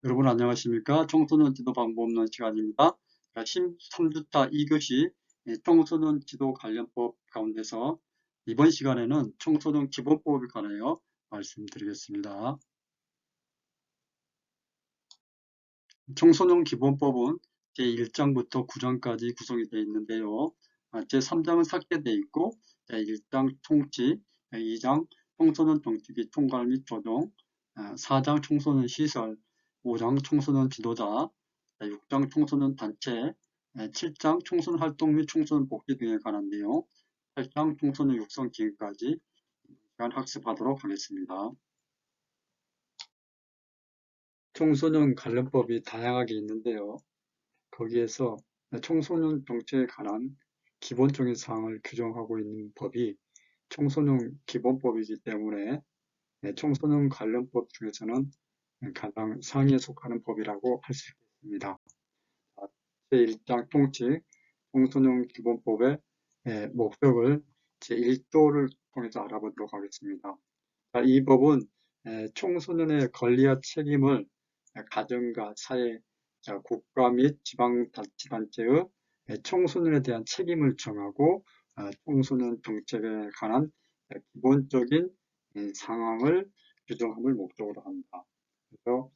여러분 안녕하십니까? 청소년 지도 방법 없는 시간입니다. 3주차 2교시 청소년 지도 관련법 가운데서 이번 시간에는 청소년 기본법에 관하여 말씀드리겠습니다. 청소년 기본법은 제1장부터 9장까지 구성이 되어 있는데요. 제3장은 삭제되어 있고 제1장 통치, 2장 청소년 정책의 총괄 및 조정, 4장 청소년 시설, 5장 청소년 지도자, 6장 청소년 단체, 7장 청소년 활동 및 청소년 복지 등에 관한 내용, 8장 청소년 육성 기획까지 학습하도록 하겠습니다. 청소년 관련법이 다양하게 있는데요. 거기에서 청소년 정책에 관한 기본적인 사항을 규정하고 있는 법이 청소년 기본법이기 때문에 청소년 관련법 중에서는 가장 상위에 속하는 법이라고 할 수 있습니다. 제1장 통치 청소년 기본법의 목적을 제1조를 통해서 알아보도록 하겠습니다. 이 법은 청소년의 권리와 책임을 가정과 사회, 국가 및 지방자치단체의 청소년에 대한 책임을 정하고 청소년 정책에 관한 기본적인 상황을 규정함을 목적으로 합니다. 그래서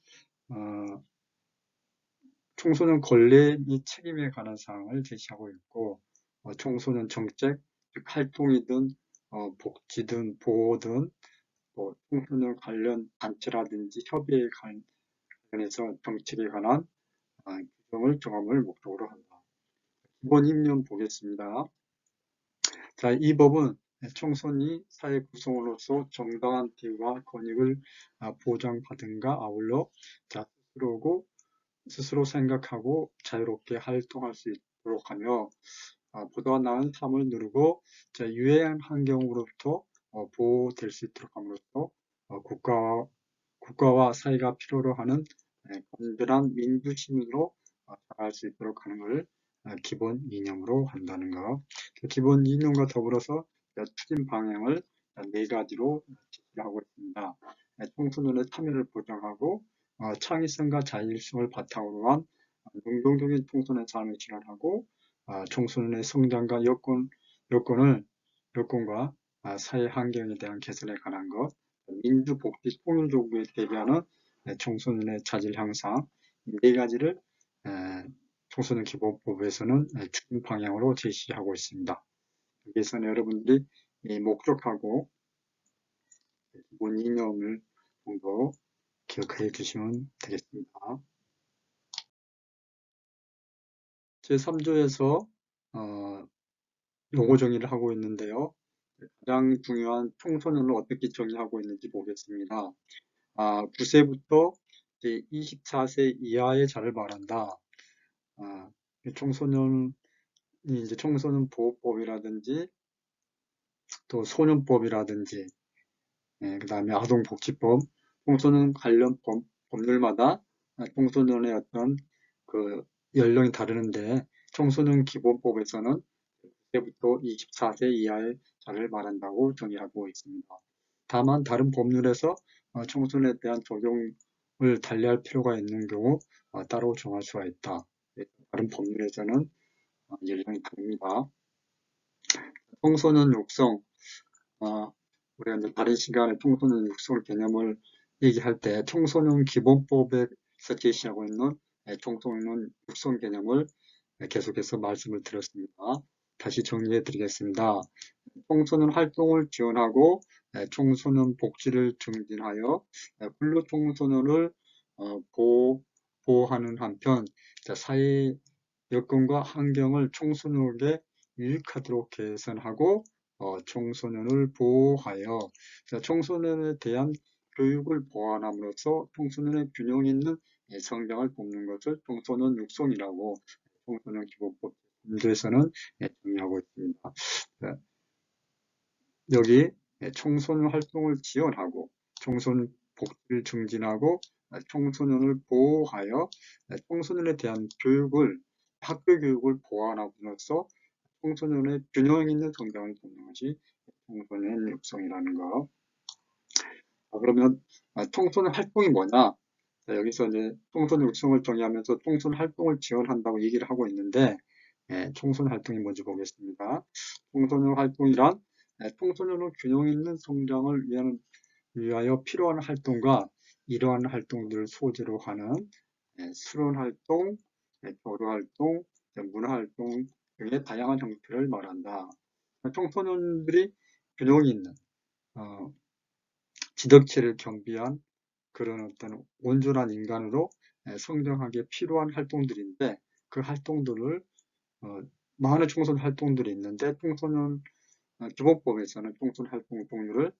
청소년 권리 및 책임에 관한 사항을 제시하고 있고 청소년 정책, 즉 활동이든 복지든 보호든 또 청소년 관련 단체라든지 협의에 관련해서 정책에 관한 규정을 정함을 목적으로 한다. 기본 입론 보겠습니다. 자, 이 법은 청소년이 사회 구성원으로서 정당한 대우와 권익을 보장받은가 아울러 스스로 생각하고 자유롭게 활동할 수 있도록 하며 보다 나은 삶을 누리고 유해한 환경으로부터 보호될 수 있도록 함으로써 국가와 사회가 필요로 하는 건전한 민주시민으로 자랄 수 있도록 하는 것을 기본 이념으로 한다는 것. 기본 이념과 더불어서 추진 방향을 4가지로 제시하고 있습니다. 청소년의 참여를 보장하고 창의성과 자율성을 바탕으로 한 능동적인 청소년 삶을 지원하고 청소년의 성장과 여건과 사회 환경에 대한 개선에 관한 것, 민주복지 통일정부에 대비하는 청소년의 자질 향상, 이 4가지를 청소년 기본법에서는 추진 방향으로 제시하고 있습니다. 여기에서는 여러분들이 목적하고 기본 이념을 정도 기억해 주시면 되겠습니다. 제3조에서 용어 정의를 하고 있는데요. 가장 중요한 청소년을 어떻게 정의하고 있는지 보겠습니다. 9세부터 24세 이하의 자를 말한다. 청소년이 이제 청소년 보호법이라든지 또 소년법이라든지 그 다음에 아동복지법, 청소년 관련 법률마다 청소년의 어떤 그 연령이 다르는데 청소년 기본법에서는 9세부터 24세 이하의 자를 말한다고 정의하고 있습니다. 다만 다른 법률에서 청소년에 대한 적용을 달리할 필요가 있는 경우 따로 정할 수가 있다. 다른 법률에서는 연령이 다릅니다. 청소년 육성, 우리가 이제 다른 시간에 청소년 육성 개념을 얘기할 때 청소년 기본법에서 제시하고 있는 청소년 육성 개념을 계속해서 말씀을 드렸습니다. 다시 정리해 드리겠습니다. 청소년 활동을 지원하고 청소년 복지를 증진하여 근로청소년을 보호하는 한편 사회 여건과 환경을 청소년에게 유익하도록 개선하고 청소년을 보호하여 청소년에 대한 교육을 보완함으로써 청소년의 균형 있는 성장을 돕는 것을 청소년 육성이라고 청소년 기본법 3조에서는 정의하고 있습니다. 여기 청소년 활동을 지원하고 청소년 복지를 증진하고 청소년을 보호하여 청소년에 대한 학교 교육을 보완함으로써 청소년의 균형 있는 성장을 돕는 것이 청소년 육성이라는 것. 그러면 청소년 활동이 뭐냐? 자, 여기서 이제 청소년 육성을 정의하면서 청소년 활동을 지원한다고 얘기를 하고 있는데, 청소년 활동이 뭔지 보겠습니다. 청소년 활동이란 청소년의 균형 있는 성장을 위하여 필요한 활동과 이러한 활동들을 소재로 하는 수련 활동, 교류 활동, 문화 활동 등의 다양한 형태를 말한다. 청소년들이 균형 있는 지덕체를 겸비한 그런 어떤 온전한 인간으로 성장하기에 필요한 활동들인데 그 활동들을 많은 청소년 활동들이 있는데 청소년 기본법에서는 청소년 활동 종류를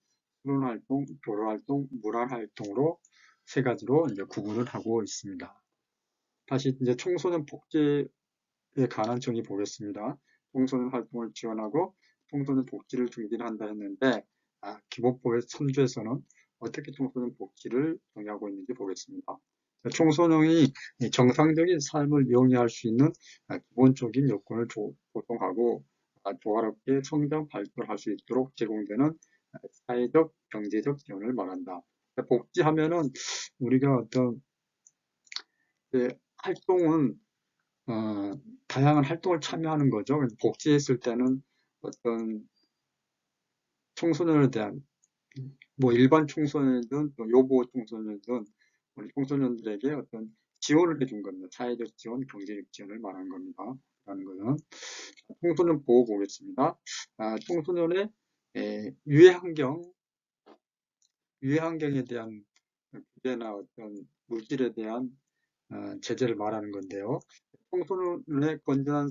수련 활동, 교류 활동, 문화 활동으로 세 가지로 이제 구분을 하고 있습니다. 다시 이제 청소년 복지에 관한 정의 보겠습니다. 청소년 활동을 지원하고 청소년 복지를 증진한다 했는데 기본법의 3조에서는 어떻게 청소년 복지를 정의하고 있는지 보겠습니다. 청소년이 정상적인 삶을 영위할 수 있는 기본적인 여건을 조성하고 조화롭게 성장 발전할 수 있도록 제공되는 사회적, 경제적 지원을 말한다. 복지하면은 우리가 어떤 활동은 다양한 활동을 참여하는 거죠. 복지했을 때는 어떤 청소년에 대한 뭐 일반 청소년이든 또 요보 청소년이든 우리 청소년들에게 어떤 지원을 해준 겁니다. 사회적 지원, 경제적 지원을 말하는 겁니다. 라는 것은 청소년 보호 보겠습니다. 청소년의 유해 환경에 대한 규제나 어떤 물질에 대한 제재를 말하는 건데요. 청소년의 건전한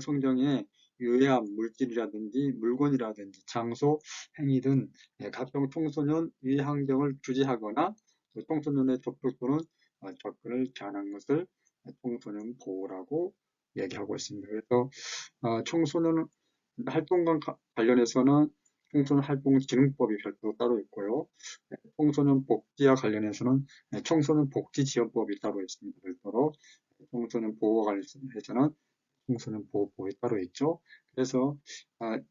성정에 유해한 물질이라든지 물건이라든지 장소, 행위 등 각종 청소년 유해 환경을 규제하거나 청소년의 접촉 또는 접근을 제한한 것을 청소년 보호라고 얘기하고 있습니다. 그래서 청소년 활동과 관련해서는 청소년 활동진흥법이 별도로 따로 있고요. 청소년 복지와 관련해서는 청소년 복지지원법이 따로 있습니다. 별도로 청소년 보호와 관련해서는 청소년 보호법이 따로 있죠. 그래서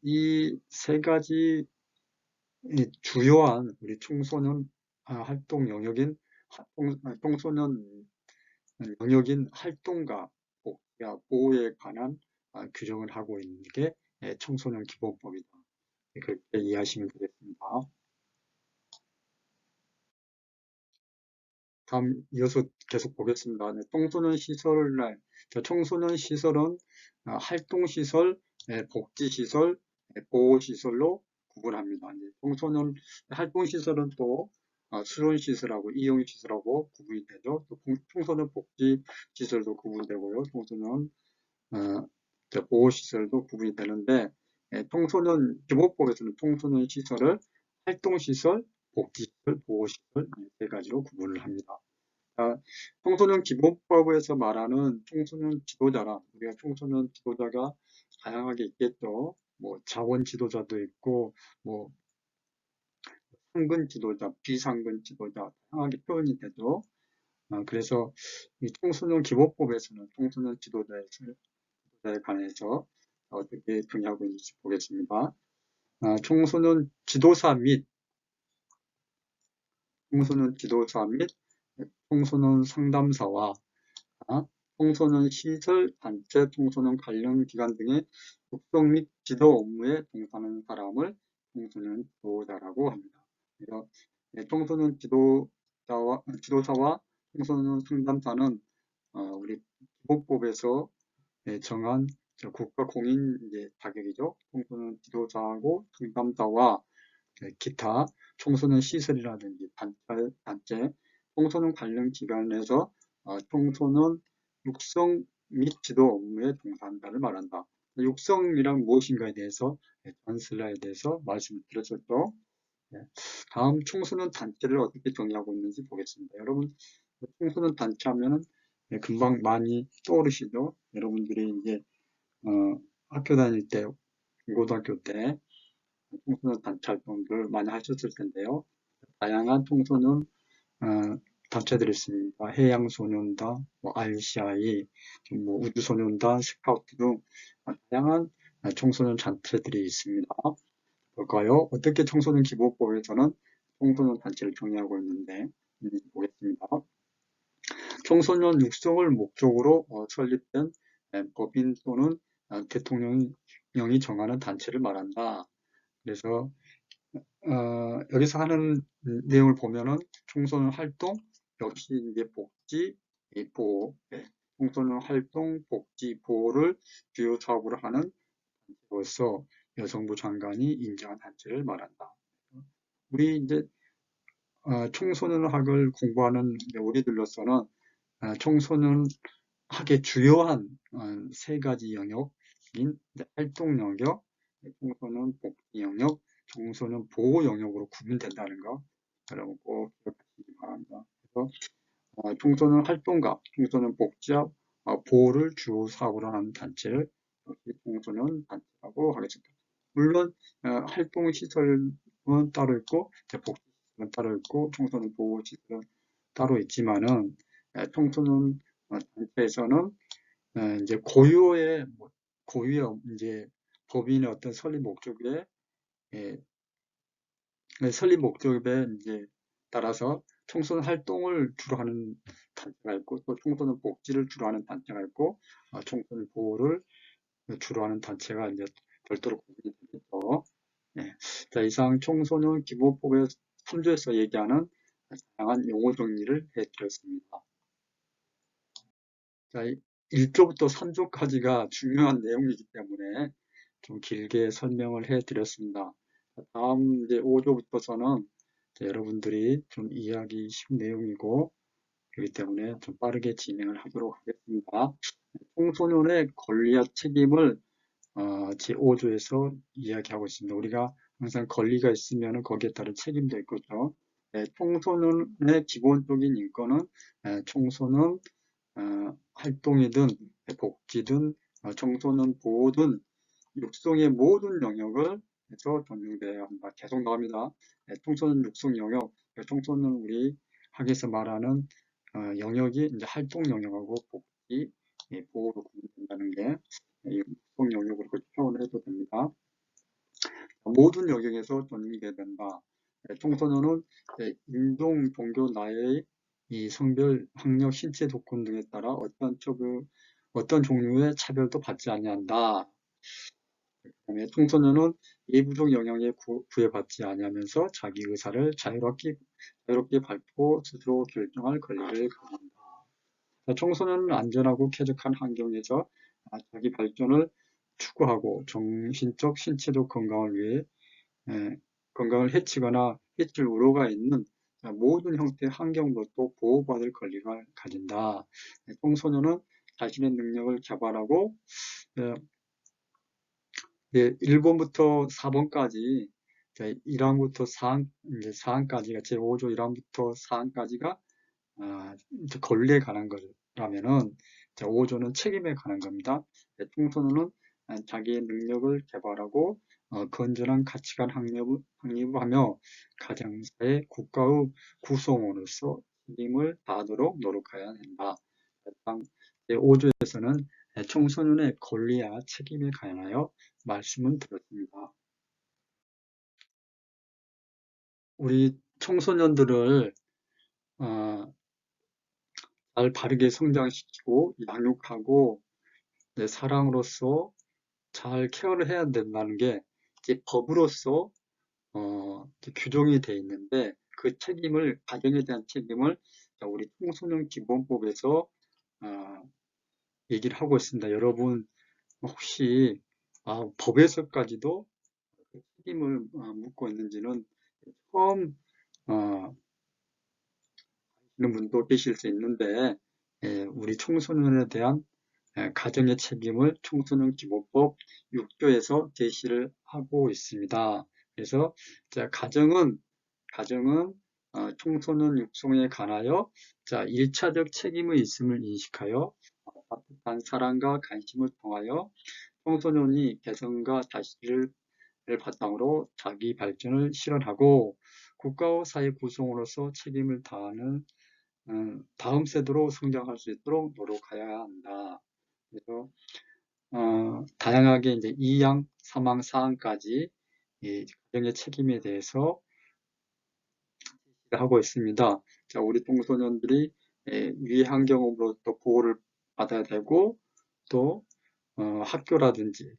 이 세 가지 주요한 우리 청소년 활동 영역인 청소년 영역인 활동과 복지와 보호에 관한 규정을 하고 있는 게 청소년 기본법이다. 그렇게 이해하시면 되겠습니다. 다음 이어서 계속 보겠습니다. 청소년 시설날 청소년 시설은 활동시설, 복지시설, 보호시설로 구분합니다. 청소년 활동시설은 또 수련시설하고 이용시설하고 구분이 되죠. 또 청소년 복지시설도 구분되고요. 청소년 보호시설도 구분이 되는데 청소년 기본법에서는 청소년 시설을 활동시설, 복지시설, 보호시설 세 가지로 구분을 합니다. 청소년 기본법에서 말하는 청소년 지도자란 우리가 청소년 지도자가 다양하게 있겠죠. 뭐 자원 지도자도 있고 뭐 상근 지도자, 비상근 지도자 다양하게 표현이 되죠. 그래서 이 청소년 기본법에서는 청소년 지도자에 관해서 어떻게 정의하고 있는지 보겠습니다. 청소년 지도사 및 청소년 상담사와 청소년 시설, 단체, 청소년 관련 기관 등의 육성 및 지도 업무에 동참하는 사람을 청소년 지도자라고 합니다. 그래서 청소년 지도사와 청소년 상담사는 우리 기본법에서 정한 국가 공인 자격이죠. 청소년 지도자하고 상담사와 기타 청소년 시설이라든지 단체, 청소년 관련 기관에서 청소년 육성 및 지도 업무에 종사한다를 말한다. 육성이란 무엇인가에 대해서 전 슬라이드에 대해서 말씀을 드렸었죠. 다음 청소년 단체를 어떻게 정의하고 있는지 보겠습니다. 여러분 청소년 단체 하면은 금방 많이 떠오르시죠? 여러분들이 이제 학교 다닐 때, 고등학교 때 청소년 단체 활동들 많이 하셨을 텐데요. 다양한 청소년 단체들이 있습니다. 해양소년단, 뭐 RCI, 뭐 우주소년단, 스카우트 등 다양한 청소년 단체들이 있습니다. 볼까요? 어떻게 청소년 기본법에서는 청소년 단체를 정의하고 있는데 보겠습니다. 청소년 육성을 목적으로 설립된 법인 또는 대통령이 정하는 단체를 말한다. 그래서 여기서 하는 내용을 보면은 청소년 활동 역시 이제 복지 보호, 청소년 활동 복지 보호를 주요 사업으로 하는 단체로서 여성부 장관이 인정한 단체를 말한다. 우리 이제 청소년학을 공부하는 우리들로서는 청소년학의 주요한 세 가지 영역인 활동 영역, 청소년 복지 영역, 청소년 보호 영역으로 구분된다는 거 여러분 꼭 기억하시기 바랍니다. 그래서 청소년 활동가, 청소년 복지와 보호를 주 사업으로 하는 단체를 청소년 단체라고 하겠습니다. 물론 활동시설은 따로 있고 복지시설은 따로 있고 청소년 보호시설은 따로 있지만은 청소년 단체에서는 이제 고유의 이제 법인의 어떤 설립 목적에 이제 따라서 청소년 활동을 주로 하는 단체가 있고 또 청소년 복지를 주로 하는 단체가 있고 청소년 보호를 주로 하는 단체가 이제 별도로 구분이 되겠죠. 자, 이상 청소년 기본법의 3조에서 얘기하는 다양한 용어 정리를 해드렸습니다. 자, 1조부터 3조까지가 중요한 내용이기 때문에 좀 길게 설명을 해드렸습니다. 다음 이제 5조부터서는 여러분들이 좀 이해하기 쉬운 내용이고 그렇기 때문에 좀 빠르게 진행을 하도록 하겠습니다. 청소년의 권리와 책임을 제5조에서 이야기하고 있습니다. 우리가 항상 권리가 있으면 거기에 따른 책임도 있거든요. 청소년의 기본적인 인권은 청소년 활동이든 복지든 청소년 보호든 육성의 모든 영역을 해서 존중되어야 한다. 계속 나옵니다. 청소년 육성 영역, 청소년 우리 학에서 말하는 영역이 이제 활동 영역하고 복지, 보호로 구분된다는 게 육성 영역으로 표현을 해도 됩니다. 모든 영역에서 존중돼야 된다. 청소년은 인종, 종교, 나이, 이 성별, 학력, 신체 조건 등에 따라 어떤 종류의 차별도 받지 아니한다. 그다음에 청소년은 예부적 영향에 구애받지 아니하면서 자기 의사를 자유롭게 밝히고 스스로 결정할 권리를 가진다. 청소년은 안전하고 쾌적한 환경에서 자기 발전을 추구하고 정신적, 신체적 건강을 위해 건강을 해치거나 해칠 우려가 있는 모든 형태의 환경으로부터 보호받을 권리가 가진다. 청소년은 자신의 능력을 개발하고 1번부터 4번까지 1항부터 4항까지가 제5조 1항부터 4항까지가 권리에 관한 거라면은 5조는 책임에 관한 겁니다. 청소년은 자기의 능력을 개발하고 건전한 가치관 확립하며 가정사회 국가의 구성원으로서 책임을 다하도록 노력해야 한다. 5조에서는 청소년의 권리와 책임에 관하여 말씀을 드렸습니다. 우리 청소년들을 잘 바르게 성장시키고 양육하고 사랑으로서 잘 케어를 해야 된다는 게 이제 법으로서 규정이 되어 있는데 그 책임을 가정에 대한 책임을 우리 청소년 기본법에서 얘기를 하고 있습니다. 여러분 혹시 법에서까지도 그 책임을 묻고 있는지는 처음 아시는 분도 계실 수 있는데 우리 청소년에 대한 가정의 책임을 청소년 기본법 6조에서 제시를 하고 있습니다. 그래서 가정은 청소년 육성에 관하여 1차적 책임의 있음을 인식하여 따뜻한 사랑과 관심을 통하여 청소년이 개성과 자질을 바탕으로 자기 발전을 실현하고 국가와 사회 구성으로서 책임을 다하는 다음 세대로 성장할 수 있도록 노력해야 한다. 그래서 다양하게 이제 2항, 3항, 4항까지 이 가정의 책임에 대해서 하고 있습니다. 자, 우리 청소년들이 위해 환경으로부터 보호를 받아야 되고 또 학교라든지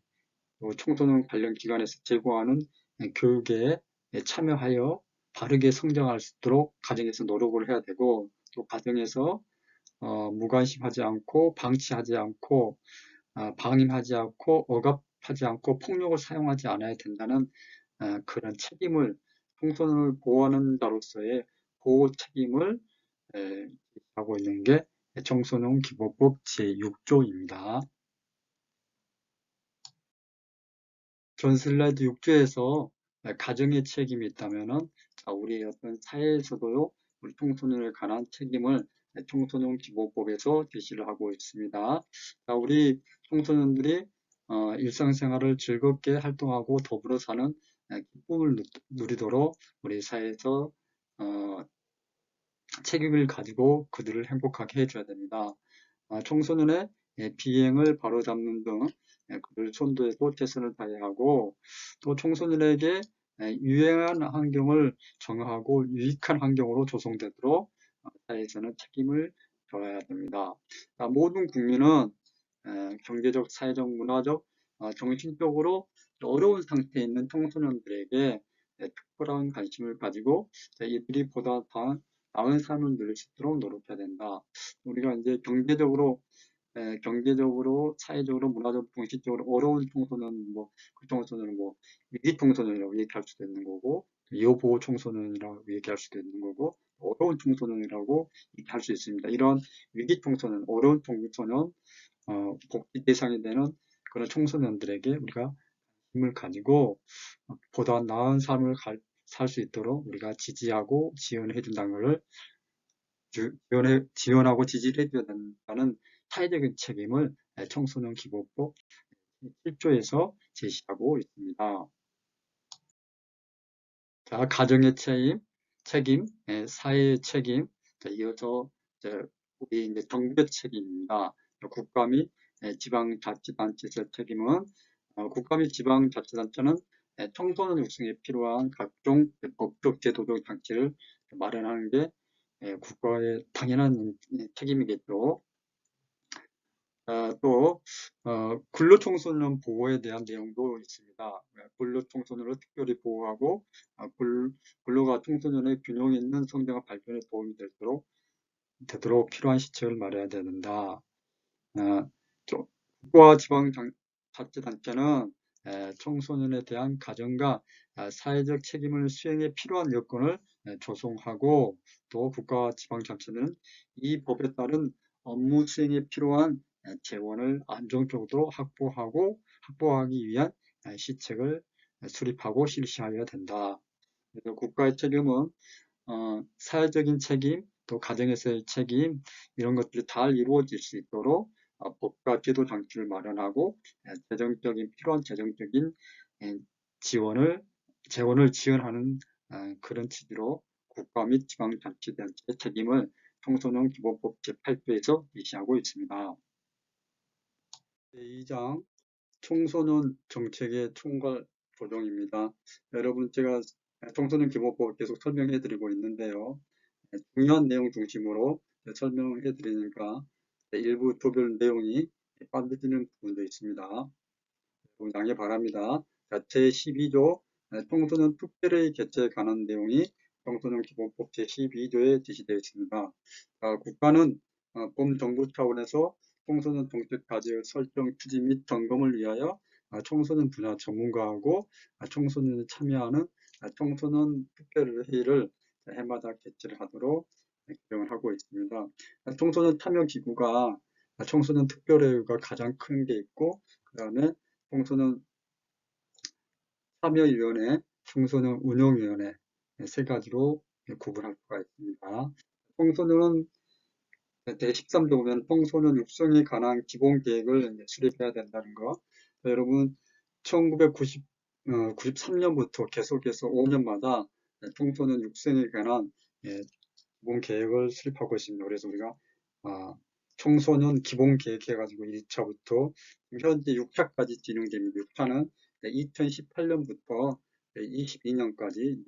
또 청소년 관련 기관에서 제공하는 교육에 참여하여 바르게 성장할 수 있도록 가정에서 노력을 해야 되고 또 가정에서 무관심하지 않고 방치하지 않고 방임하지 않고 억압하지 않고 폭력을 사용하지 않아야 된다는 그런 책임을 청소년을 보호하는 자로서의 보호 책임을 하고 있는 게 청소년 기본법 제6조입니다. 전 슬라이드 6조에서 가정의 책임이 있다면은 우리 어떤 사회에서도요 우리 청소년에 관한 책임을 청소년 기본법에서 제시를 하고 있습니다. 우리 청소년들이 일상생활을 즐겁게 활동하고 더불어 사는 기쁨을 누리도록 우리 사회에서 책임을 가지고 그들을 행복하게 해줘야 됩니다. 청소년의 비행을 바로잡는 등 그들 선도에도 최선을 다해야 하고 또 청소년에게 유해한 환경을 정하고 유익한 환경으로 조성되도록 사회에서는 책임을 져야 됩니다. 모든 국민은 경제적, 사회적, 문화적, 정신적으로 어려운 상태에 있는 청소년들에게 특별한 관심을 가지고 이들이 보다 더 나은 삶을 누릴 수 있도록 노력해야 된다. 우리가 이제 경제적으로, 사회적으로, 문화적, 정신적으로 어려운 청소년, 그 청소년은 위기 청소년이라고 얘기할 수도 있는 거고, 여보호 청소년이라고 얘기할 수도 있는 거고, 어려운 청소년이라고 얘기할 수 있습니다. 이런 위기 청소년, 어려운 청소년, 복지 대상이 되는 그런 청소년들에게 우리가 힘을 가지고 보다 나은 삶을 살 수 있도록 우리가 지지하고 지원해 준다는 것을 지원하고 지지를 해줘야 된다는 사회적인 책임을 청소년 기본법 1조에서 제시하고 있습니다. 자, 가정의 책임, 사회의 책임, 이어서 우리 이제 정부의 책임입니다. 국가 및 지방자치단체의 책임은 국가 및 지방자치단체는 청소년 육성에 필요한 각종 법적, 제도적 장치를 마련하는 게 국가의 당연한 책임이겠죠. 또 근로청소년 보호에 대한 내용도 있습니다. 근로청소년을 특별히 보호하고 근로가 청소년의 균형 있는 성장과 발전에 도움이 되도록 필요한 시책을 마련해야 된다. 국가와 지방자치단체는 청소년에 대한 가정과 사회적 책임을 수행에 필요한 여건을 조성하고 또 국가와 지방자치는 이 법에 따른 업무 수행에 필요한 재원을 안정적으로 확보하기 위한 시책을 수립하고 실시하여야 된다. 그래서 국가의 책임은 사회적인 책임, 또 가정에서의 책임 이런 것들이 잘 이루어질 수 있도록 법과 제도 장치를 마련하고 필요한 재정적인 재원을 지원하는 그런 취지로 국가 및 지방자치단체의 책임을 청소년 기본법 제8조에서 제시하고 있습니다. 제2장 청소년 정책의 총괄 조정입니다. 여러분 제가 청소년 기본법을 계속 설명해 드리고 있는데요. 중요한 내용 중심으로 설명해 드리니까 일부 조별 내용이 빠져지는 부분도 있습니다. 양해 바랍니다. 제12조 청소년 특별회의 개최에 관한 내용이 청소년 기본법 제12조에 제시되어 있습니다. 국가는 범정부 차원에서 청소년 정책 과제의 설정, 추진 및 점검을 위하여 청소년 분야 전문가하고 청소년이 참여하는 청소년 특별회의를 해마다 개최를 하도록 규정을 하고 있습니다. 청소년 참여 기구가 청소년 특별회의가 가장 큰 게 있고 그 다음에 청소년 참여위원회, 청소년 운영위원회 세 가지로 구분할 수가 있습니다. 청소년은 제13조 보면 청소년 육성에 관한 기본 계획을 수립해야 된다는 거. 여러분 1993년부터 계속해서 5년마다 청소년 육성에 관한 기본 계획을 수립하고 있습니다. 그래서 우리가 청소년 기본 계획 해가지고 1차부터 현재 6차까지 진행됩니다. 6차는 2018년부터 22년까지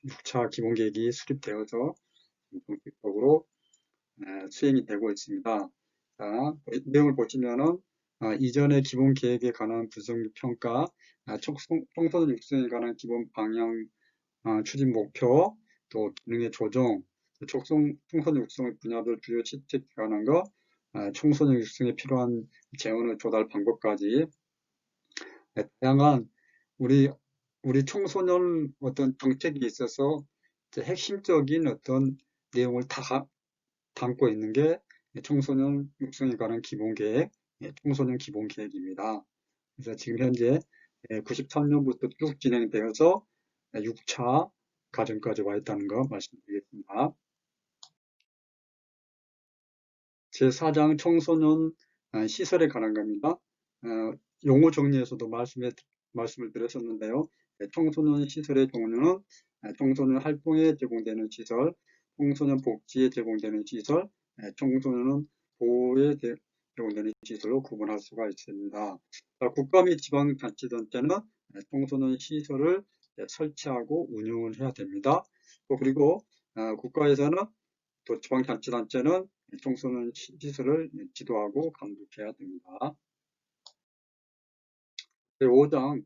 6차 기본 계획이 수립되어서 공식적으로 수행이 되고 있습니다. 자, 내용을 보시면은 이전의 기본 계획에 관한 분석 평가, 청소년 육성에 관한 기본 방향, 추진 목표, 또 기능의 조정, 청소년 육성의 분야별 주요 실책에 관한 거, 청소년 육성에 필요한 재원의 조달 방법까지 다양한 우리 청소년 어떤 정책이 있어서 핵심적인 어떤 내용을 다 담고 있는 게 청소년 육성에 관한 기본 계획, 청소년 기본 계획입니다. 그래서 지금 현재 93년부터 쭉 진행되어서 6차 과정까지 와 있다는 거 말씀드리겠습니다. 제4장 청소년 시설에 관한 겁니다. 용어 정리에서도 말씀을 드렸었는데요. 청소년 시설의 종류는 청소년 활동에 제공되는 시설, 청소년 복지에 제공되는 시설, 청소년 보호에 제공되는 시설로 구분할 수가 있습니다. 국가 및 지방자치단체는 청소년 시설을 설치하고 운영을 해야 됩니다. 또 그리고 국가에서는 또 지방자치단체는 청소년 시설을 지도하고 감독해야 됩니다. 제5장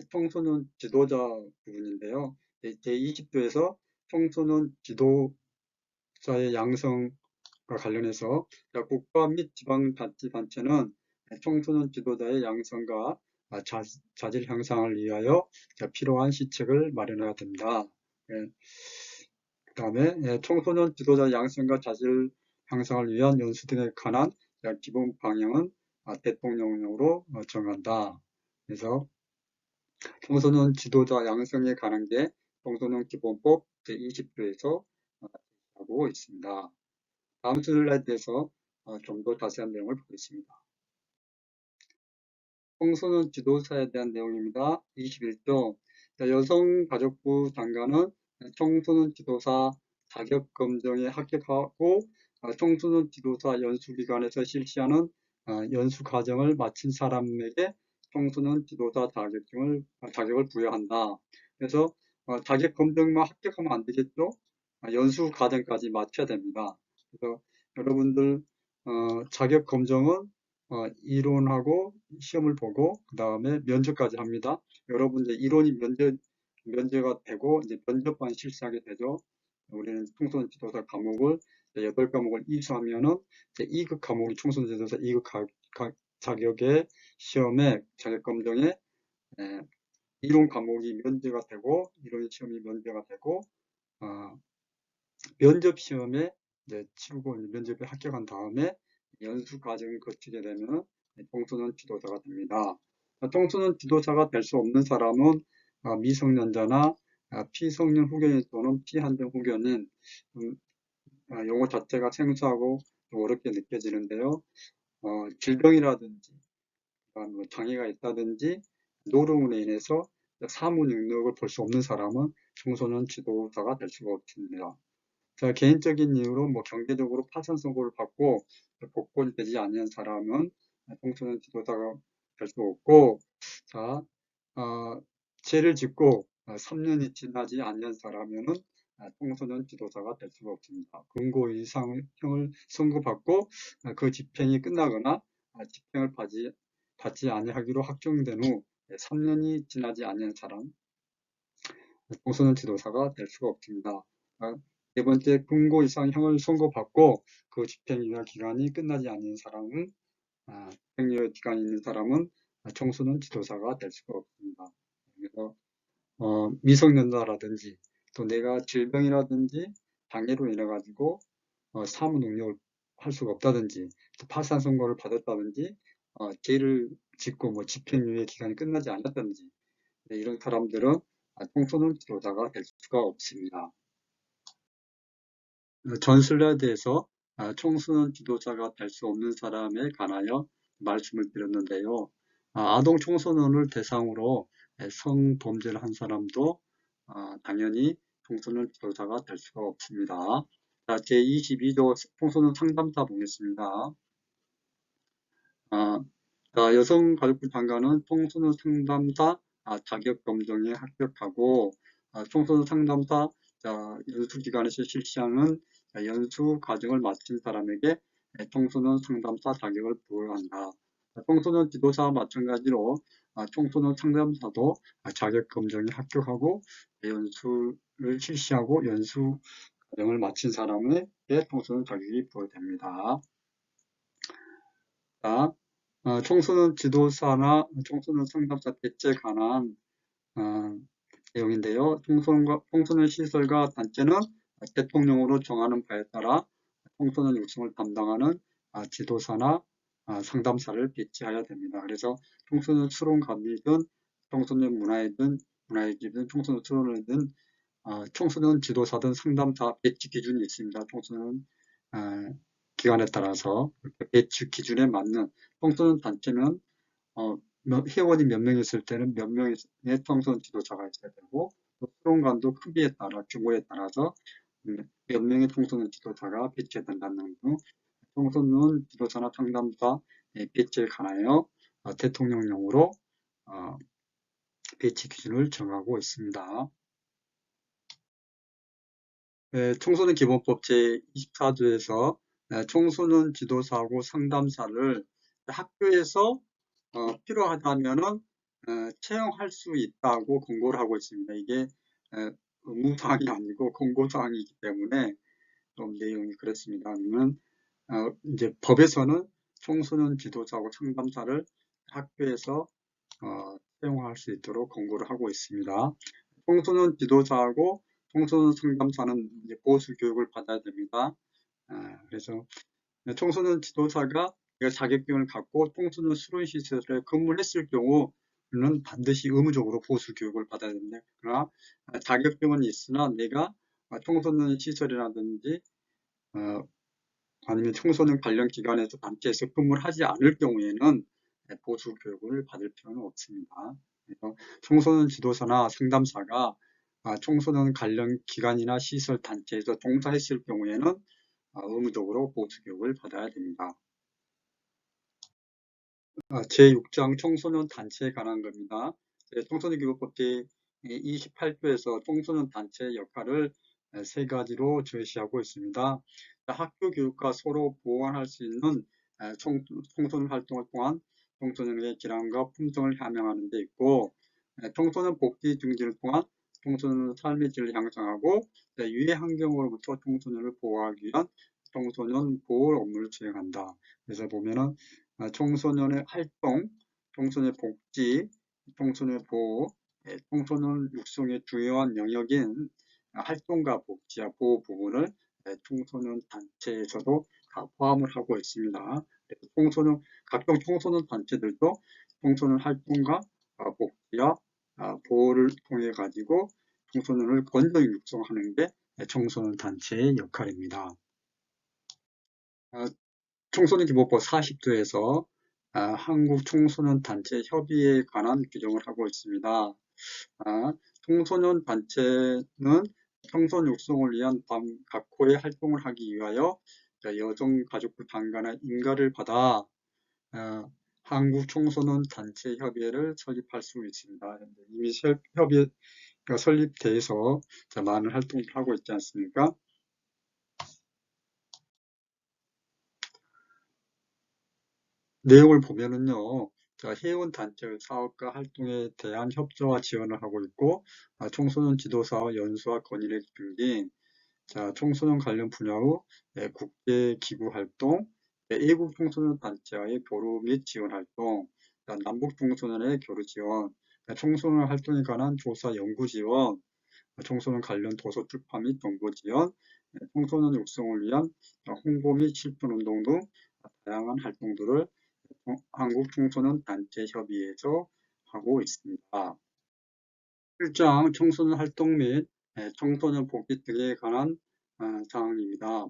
청소년 지도자 부분인데요. 제20조에서 청소년 지도자의 양성과 관련해서 국가 및 지방자치단체는 청소년 지도자의 양성과 자질 향상을 위하여 필요한 시책을 마련해야 됩니다. 그 다음에 청소년 지도자 양성과 자질 향상을 위한 연수 등에 관한 기본 방향은 대통령령으로 정한다. 그래서 청소년 지도자 양성에 관한 게 청소년 기본법 제20조에서 하고 있습니다. 다음 슬라이드에서 좀 더 자세한 내용을 보겠습니다. 청소년 지도사에 대한 내용입니다. 21조 여성가족부 장관은 청소년 지도사 자격검정에 합격하고 청소년 지도사 연수기관에서 실시하는 연수과정을 마친 사람에게 청소년 지도사 자격을 부여한다. 그래서 자격검정만 합격하면 안 되겠죠? 연수과정까지 마쳐야 됩니다. 그래서 여러분들 자격검정은 이론하고 시험을 보고 그 다음에 면접까지 합니다. 여러분들 이론이 면제가 되고 이제 면접만 실시하게 되죠. 우리는 청소년 지도사 과목을 8과목을 이수하면은 2급 과목이 청소년 지도사 2급 자격의 시험에 자격검정에 이론 과목이 면제가 되고 이론 시험이 면제가 되고 면접 시험에 치르고 면접에 합격한 다음에 연수 과정을 거치게 되면 청소년 지도자가 됩니다. 청소년 지도자가 될 수 없는 사람은 미성년자나 피성년 후견인 또는 피한정 후견인, 용어 자체가 생소하고 어렵게 느껴지는데요. 질병이라든지 뭐 장애가 있다든지 노름으로 인해서 사무 능력을 볼 수 없는 사람은 청소년 지도자가 될 수가 없습니다. 자, 개인적인 이유로 뭐 경제적으로 파산 선고를 받고 복권이 되지 않는 사람은 청소년 지도자가 될 수 없고, 자, 죄를 짓고 3년이 지나지 않는 사람은 청소년 지도자가 될 수가 없습니다. 금고 이상형을 선고받고 그 집행이 끝나거나 집행을 받지 아니하기로 확정된 후 3년이 지나지 않는 사람, 청소년 지도자가 될 수가 없습니다. 네 번째, 금고 이상형을 선고받고 그 집행유예 기간이 끝나지 않는 사람은 집행유예 기간이 있는 사람은 청소년 지도자가 될 수가 없습니다. 그래서 미성년자라든지 또 내가 질병이라든지 장애로 인해 가지고 사무 능력을 할 수가 없다든지 또 파산 선고를 받았다든지 죄를 짓고 뭐 집행유예 기간이 끝나지 않았다든지 이런 사람들은 청소년 지도자가 될 수가 없습니다. 전 슬라이드에서 청소년 지도자가 될 수 없는 사람에 관하여 말씀을 드렸는데요. 아동 청소년을 대상으로 성범죄를 한 사람도 당연히 청소년 지도자가 될 수가 없습니다. 제22조 청소년 상담사 보겠습니다. 여성가족부 장관은 청소년 상담사 자격검정에 합격하고 청소년 상담사 연수기관에서 실시하는 연수 과정을 마친 사람에게 청소년 상담사 자격을 부여한다. 청소년 지도사와 마찬가지로 청소년 상담사도 자격 검정에 합격하고 연수를 실시하고 연수 과정을 마친 사람에게 청소년 자격이 부여됩니다. 자, 청소년 지도사나 청소년 상담사 배치에 관한 내용인데요. 청소년 시설과 단체는 대통령으로 정하는 바에 따라 청소년 육성을 담당하는 지도사나 상담사를 배치해야 됩니다. 그래서 청소년 수련관이든 청소년 문화예술이든 청소년 수련회든 청소년 지도사든 상담사 배치 기준이 있습니다. 청소년 기관에 따라서 배치 기준에 맞는 청소년 단체는 회원이 몇 명 있을 때는 몇 명의 청소년 지도자가 있어야 되고 또 수련관도 크기에 따라 규모에 따라서 몇 명의 청소년 지도자가 배치된다는 등 청소년 지도자나 상담사 배치에 관하여 대통령령으로 배치 기준을 정하고 있습니다. 청소년 기본법 제24조에서 청소년 지도사하고 상담사를 학교에서 필요하다면은 채용할 수 있다고 공고를 하고 있습니다. 이게 의무사항이 아니고 공고사항이기 때문에 좀 내용이 그렇습니다. 그러면 이제 법에서는 청소년 지도사하고 상담사를 학교에서 채용할 수 있도록 공고를 하고 있습니다. 청소년 지도사하고 청소년 상담사는 이제 보수 교육을 받아야 됩니다. 그래서 청소년 지도사가 자격증을 갖고 청소년 수련시설에 근무를 했을 경우는 반드시 의무적으로 보수 교육을 받아야 됩니다. 그러나 자격증은 있으나 내가 청소년 시설이라든지 아니면 청소년 관련 기관에서 단체에서 근무를 하지 않을 경우에는 보수 교육을 받을 필요는 없습니다. 그래서 청소년 지도사나 상담사가 청소년 관련 기관이나 시설 단체에서 종사했을 경우에는 의무적으로 보수 교육을 받아야 됩니다. 제6장 청소년 단체에 관한 겁니다. 청소년기본법 제28조에서 청소년 단체의 역할을 세 가지로 제시하고 있습니다. 학교 교육과 서로 보완할 수 있는 청소년 활동을 통한 청소년의 질환과 품성을 향상하는 데 있고, 청소년 복지 증진을 통한 청소년 삶의 질을 향상하고 유해 환경으로부터 청소년을 보호하기 위한 청소년 보호 업무를 수행한다. 그래서 보면은 청소년의 활동, 청소년의 복지, 청소년의 보호, 청소년 육성의 중요한 영역인 활동과 복지와 보호 부분을 청소년 단체에서도 다 포함을 하고 있습니다. 각종 청소년 단체들도 청소년 활동과 복지와 보호를 통해 가지고 청소년을 건강 육성하는 게 청소년 단체의 역할입니다. 청소년기본법 40조에서 한국청소년단체협의회에 관한 규정을 하고 있습니다. 청소년 단체는 청소년 육성을 위한 각호의 활동을 하기 위하여 여성가족부 단가나 인가를 받아 한국청소년단체협의회를 설립할 수 있습니다. 이미 협의회가 설립돼서 많은 활동을 하고 있지 않습니까? 내용을 보면은요, 회원 단체 사업과 활동에 대한 협조와 지원을 하고 있고, 청소년 지도사와 연수와 건의를 기울인 청소년 관련 분야의 국제 기구 활동, 애국 청소년 단체와의 교류 및 지원 활동, 남북 청소년의 교류 지원, 청소년 활동에 관한 조사 연구 지원, 청소년 관련 도서 출판 및 정보 지원, 청소년 육성을 위한 홍보 및 실천 운동 등 다양한 활동들을 한국청소년단체협의회에서 하고 있습니다. 1장 청소년 활동 및 청소년 복지 등에 관한 사항입니다.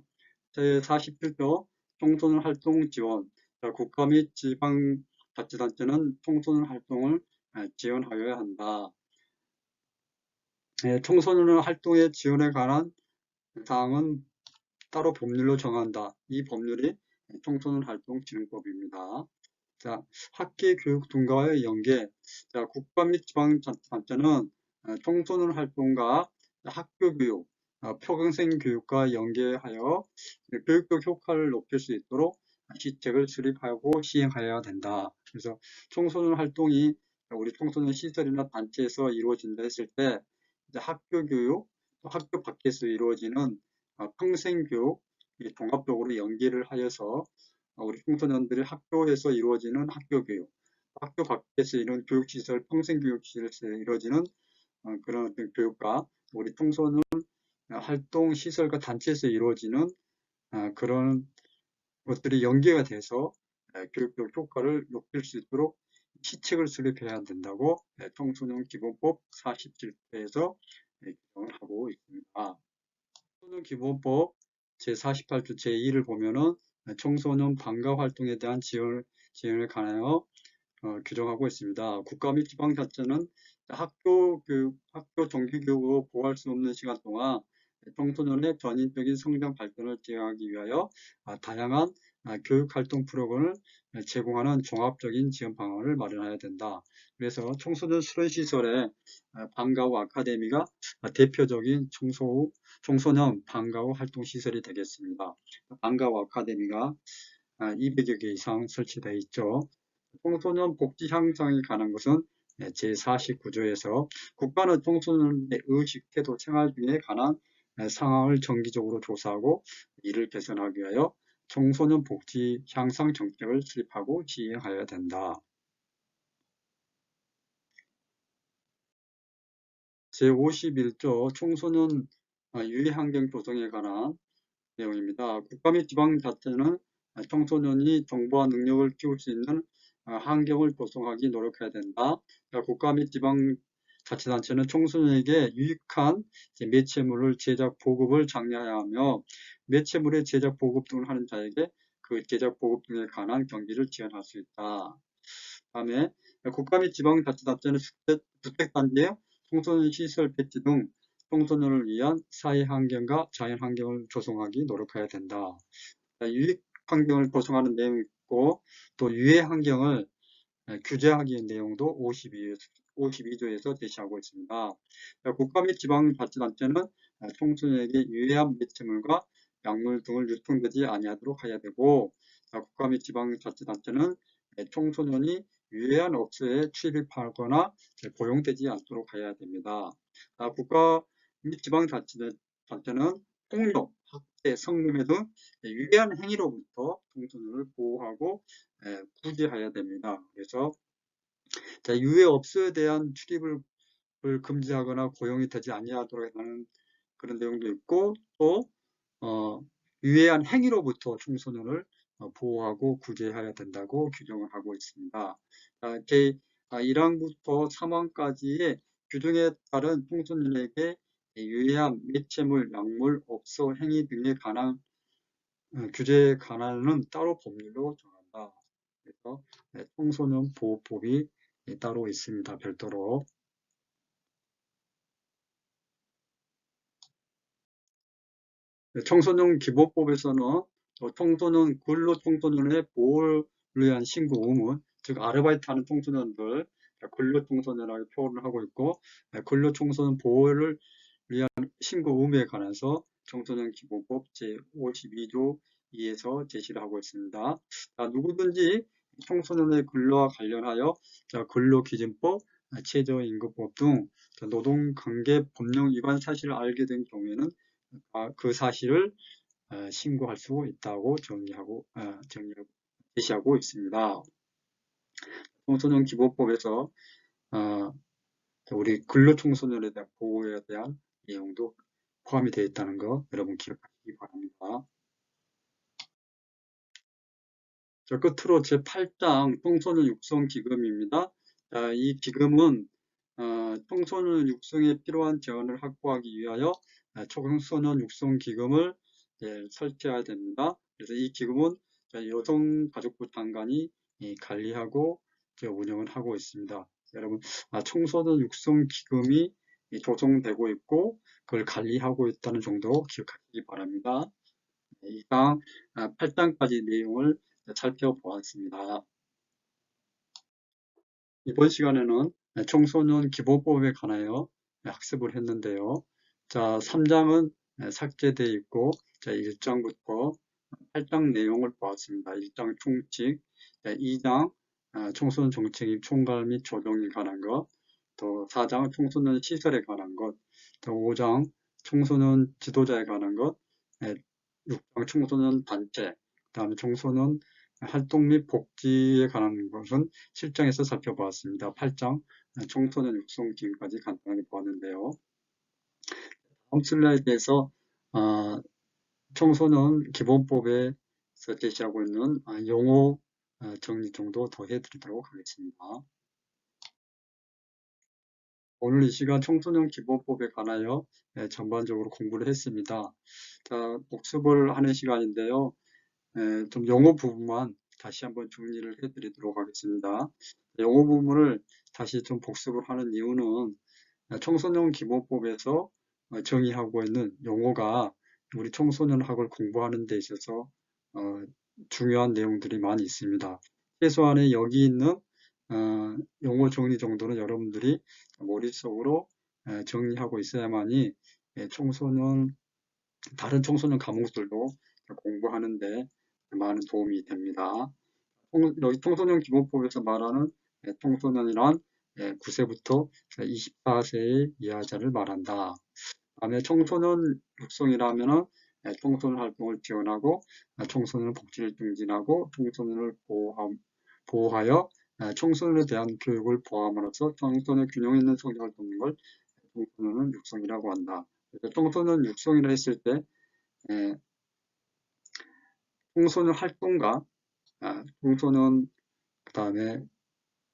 제47조 청소년 활동 지원. 국가 및 지방자치단체는 청소년 활동을 지원하여야 한다. 청소년 활동의 지원에 관한 사항은 따로 법률로 정한다. 이 법률이 청소년 활동 진흥법입니다. 학계 교육 등과의 연계. 국가 및 지방자치단체는 청소년 활동과 학교 교육, 초등생 교육과 연계하여 교육적 효과를 높일 수 있도록 시책을 수립하고 시행하여야 된다. 그래서 청소년 활동이 우리 청소년 시설이나 단체에서 이루어진다 했을 때 이제 학교 교육, 또 학교 밖에서 이루어지는 평생 교육 종합적으로 연계를 하여서 우리 청소년들이 학교에서 이루어지는 학교 교육, 학교 밖에서 이런 교육시설, 평생 교육시설에서 이루어지는 그런 어떤 교육과 우리 청소년 활동 시설과 단체에서 이루어지는 그런 것들이 연계가 돼서 교육적 효과를 높일 수 있도록 시책을 수립해야 된다고 청소년 기본법 47조에서 규정을 하고 있습니다. 청소년 기본법 제48조 제2를 보면은 청소년 방과 활동에 대한 지원을 관하여 규정하고 있습니다. 국가 및 지방자치는 학교 정기교육으로 보호할 수 없는 시간 동안 청소년의 전인적인 성장 발전을 지원하기 위하여 다양한 교육활동 프로그램을 제공하는 종합적인 지원 방안을 마련해야 된다. 그래서 청소년 수련시설의 방과후 아카데미가 대표적인 청소년 방과후 활동시설이 되겠습니다. 방과후 아카데미가 200여 개 이상 설치되어 있죠. 청소년 복지 향상에 관한 것은 제49조에서 국가는 청소년의 의식, 태도, 생활 등에 관한 상황을 정기적으로 조사하고 이를 개선하기 위하여 청소년 복지 향상 정책을 수립하고 시행하여야 된다. 제51조 청소년 유해환경 조성에 관한 내용입니다. 국가 및 지방자치는 청소년이 정보와 능력을 키울 수 있는 환경을 조성하기 노력해야 된다. 국가 및 지방자치단체는 청소년에게 유익한 매체물을 제작, 보급을 장려해야 하며 매체물의 제작, 보급 등을 하는 자에게 그 제작, 보급 등에 관한 경비를 지원할 수 있다. 다음에 국가 및 지방자치단체는 주택단지에 청소년 시설 배치 등 청소년을 위한 사회 환경과 자연 환경을 조성하기 노력해야 된다. 유익 환경을 조성하는 내용이 있고 또 유해 환경을 규제하기 위한 내용도 52조에서 제시하고 있습니다. 국가 및 지방자치단체는 청소년에게 유해한 매체물과 약물 등을 유통되지 아니하도록 해야 되고 국가 및 지방자치단체는 청소년이 유해한 업소에 출입하거나 고용되지 않도록 해야 됩니다. 국가 및 지방자치단체는 폭력, 학대, 성매매 등 유해한 행위로부터 청소년을 보호하고 구제해야 됩니다. 그래서 유해 업소에 대한 출입을 금지하거나 고용이 되지 아니하도록 하는 그런 내용도 있고 또 유해한 행위로부터 청소년을 보호하고 구제해야 된다고 규정을 하고 있습니다. 제1항부터 3항까지의 규정에 따른 청소년에게 유해한 매체물, 약물, 업소, 행위 등에 관한 규제에 관한은 따로 법률로 정한다. 그래서 청소년 보호법이 따로 있습니다. 별도로. 청소년 기본법에서는 청소년 근로 청소년의 보호를 위한 신고 의무, 즉 아르바이트하는 청소년들 근로 청소년이라고 표현을 하고 있고 근로 청소년 보호를 위한 신고 의무에 관해서 청소년 기본법 제52조 2에서 제시를 하고 있습니다. 누구든지 청소년의 근로와 관련하여 근로기준법, 최저임금법 등 노동관계 법령 위반 사실을 알게 된 경우에는 그 사실을 신고할 수 있다고 제시하고 있습니다. 청소년 기본법에서 우리 근로청소년에 대한 보호에 대한 내용도 포함이 되어 있다는 거 여러분 기억하시기 바랍니다. 끝으로 제8장 청소년 육성 기금입니다. 이 기금은 청소년 육성에 필요한 재원을 확보하기 위하여 청소년 육성 기금을 설치해야 됩니다. 그래서 이 기금은 여성가족부 장관이 관리하고 운영을 하고 있습니다. 여러분 청소년 육성 기금이 조성되고 있고 그걸 관리하고 있다는 정도 기억하시기 바랍니다. 이상 8장까지 내용을 살펴보았습니다. 이번 시간에는 청소년 기본법에 관하여 학습을 했는데요. 자, 3장은 삭제되어 있고, 자, 1장부터 8장 내용을 보았습니다. 1장 총칙, 2장 청소년 정책임 총괄 및 조정에 관한 것, 또 4장 청소년 시설에 관한 것, 또 5장 청소년 지도자에 관한 것, 6장 청소년 단체, 그 다음에 청소년 활동 및 복지에 관한 것은 7장에서 살펴보았습니다. 8장 청소년 육성 지금까지 간단하게 보았는데요. 다음 슬라이드에서 청소년 기본법에서 제시하고 있는 용어 정리 정도 더 해드리도록 하겠습니다. 오늘 이 시간 청소년 기본법에 관하여 전반적으로 공부를 했습니다. 자, 복습을 하는 시간인데요. 좀 용어 부분만 다시 한번 정리를 해드리도록 하겠습니다. 용어 부분을 다시 좀 복습을 하는 이유는 청소년 기본법에서 정의하고 있는 용어가 우리 청소년학을 공부하는 데 있어서 중요한 내용들이 많이 있습니다. 최소한의 여기 있는 용어 정리 정도는 여러분들이 머릿속으로 정리하고 있어야만이 다른 청소년 과목들도 공부하는데 많은 도움이 됩니다. 여기 청소년 기본법에서 말하는 청소년이란 9세부터 24세의 이하자를 말한다. 다음에 청소년 육성이라면은 청소년 활동을 지원하고 청소년 복지를 증진하고 청소년을 보호하여 청소년에 대한 교육을 보함으로써 청소년 균형 있는 성장을 돕는 걸 청소년 육성이라고 한다. 청소년 육성이라 했을 때 청소년 활동가, 청소년 그다음에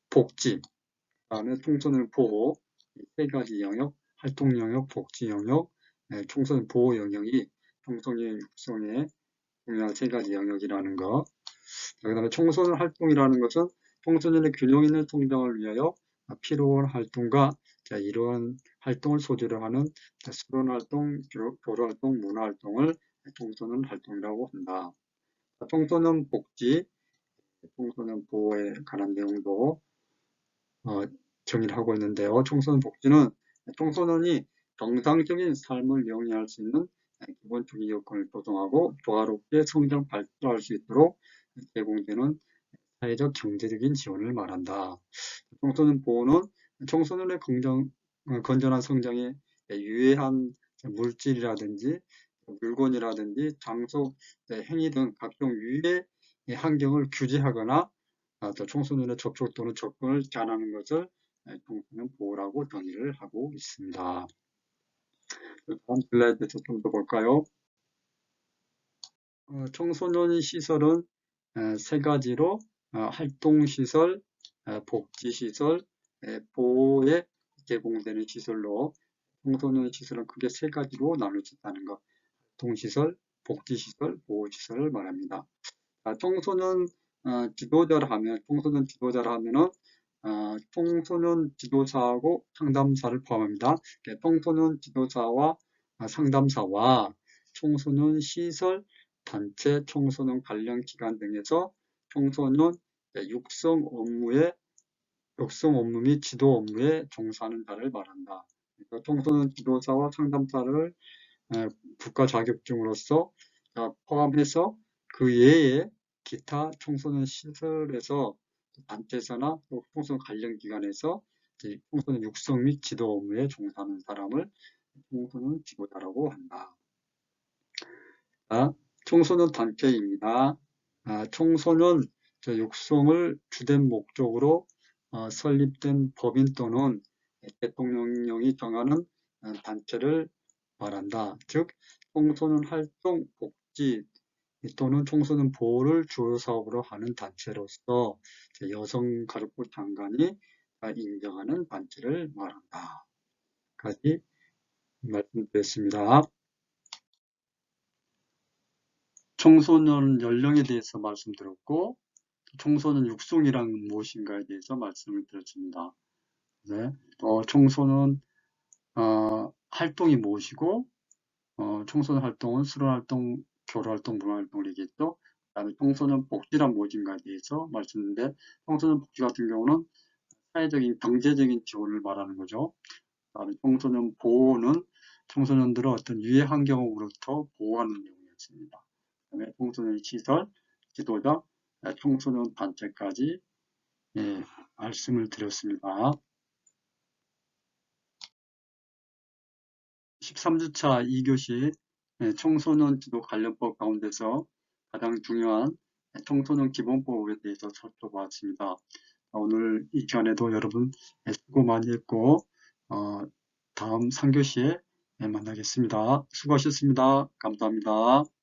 복지, 그다음에 청소년 보호 이 세 가지 영역, 활동 영역, 복지 영역, 청소년 보호 영역이 청소년 육성의 중요한 세 가지 영역이라는 것. 그다음에 청소년 활동이라는 것은 청소년의 균형 있는 성장을 위하여 필요한 활동과 이러한 활동을 소재로 하는 수련 활동, 교류 활동, 문화 활동을 청소년 활동이라고 한다. 청소년 복지, 청소년 보호에 관한 내용도 정의를 하고 있는데요. 청소년 복지는 청소년이 정상적인 삶을 영위할 수 있는 기본적인 여건을 조성하고 조화롭게 성장 발달할 수 있도록 제공되는 사회적 경제적인 지원을 말한다. 청소년 보호는 청소년의 건전한 성장에 유해한 물질이라든지 물건이라든지 장소, 행위 등 각종 유해 환경을 규제하거나 또 청소년의 접촉 또는 접근을 제한하는 것을 청소년 보호라고 정의를 하고 있습니다. 다음 슬라이드에서 좀 더 볼까요? 청소년 시설은 세 가지로 활동시설, 복지시설, 보호에 제공되는 시설로 청소년 시설은 크게 세 가지로 나눠졌다는 것. 활동시설, 복지시설, 보호시설을 말합니다. 청소년 지도자를 하면은 청소년 지도사하고 상담사를 포함합니다. 청소년 지도사와 상담사와 청소년 시설, 단체, 청소년 관련 기관 등에서 청소년 육성 업무 및 지도 업무에 종사하는 자를 말한다. 그러니까 청소년 지도사와 상담사를 국가 자격증으로서 포함해서 그 외에 기타 청소년 시설에서 단체에서나 또 청소년 관련 기관에서 청소년 육성 및 지도 업무에 종사하는 사람을 청소년 지도자라고 한다. 청소년 단체입니다. 청소년 육성을 주된 목적으로 설립된 법인 또는 대통령령이 정하는 단체를 말한다. 즉 청소년 활동, 복지 또는 청소년 보호를 주요 사업으로 하는 단체로서 여성가족부 장관이 인정하는 단체를 말한다. 까지 말씀드렸습니다. 청소년 연령에 대해서 말씀드렸고 청소년 육성이란 무엇인가에 대해서 말씀을 드렸습니다. 네. 청소년 활동이 무엇이고 청소년 활동은 수련 활동, 교류 활동, 문화 활동을 얘기했죠. 그다음에 청소년 복지란 무엇인가에 대해서 말씀드렸는데 청소년 복지 같은 경우는 사회적인 경제적인 지원을 말하는 거죠. 그다음에 청소년 보호는 청소년들을 어떤 유해 환경으로부터 보호하는 내용이었습니다. 그다음에 청소년 시설, 지도자, 청소년 단체까지 말씀을 드렸습니다. 13주차 2교시 청소년 지도 관련법 가운데서 가장 중요한 청소년 기본법에 대해서 살펴보았습니다. 오늘 이 시간에도 여러분 수고 많이 했고 다음 3교시에 만나겠습니다. 수고하셨습니다. 감사합니다.